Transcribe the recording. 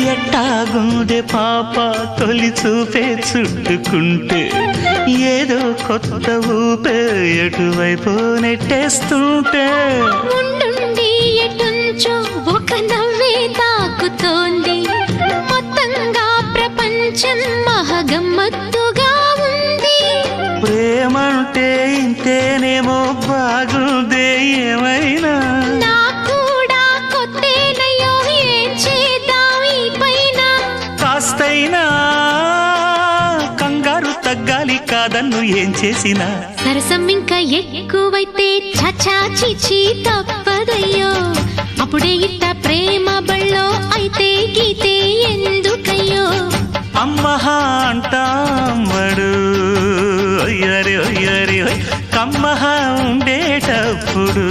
ఎట్టాగుందే పాప తొలి చూపే చుట్టుకుంటే ఏదో కొత్త ఊపే ఎటువైపు నెట్టేస్తుంటే ఉండుండి ఎటుంచో ఒక నవ్వే తాకుతోంది మొత్తంగా ప్రపంచం మహగమ్మత్తుగా ఉంది ప్రేమంటే ఇంతేనేమో బాగుందే ఏమైనా నాకూడా కొత్తేనయ్యో ఏం చేద్దాం ఈ పైన కాస్తైనా కంగారు తగ్గాలి కాదన్ను ఏం చేసినా సరసం ఇంకా ఎక్కువైతే చచా చిచి తప్పదయ్యో అప్పుడే ఇట్ట ప్రేమ బళ్ళో అయితే గీతే ఎందుకయ్యో అమ్మహా అంటామడు ఒయ్యరి ఒయ్యరి కమ్మహా ఉండేటప్పుడు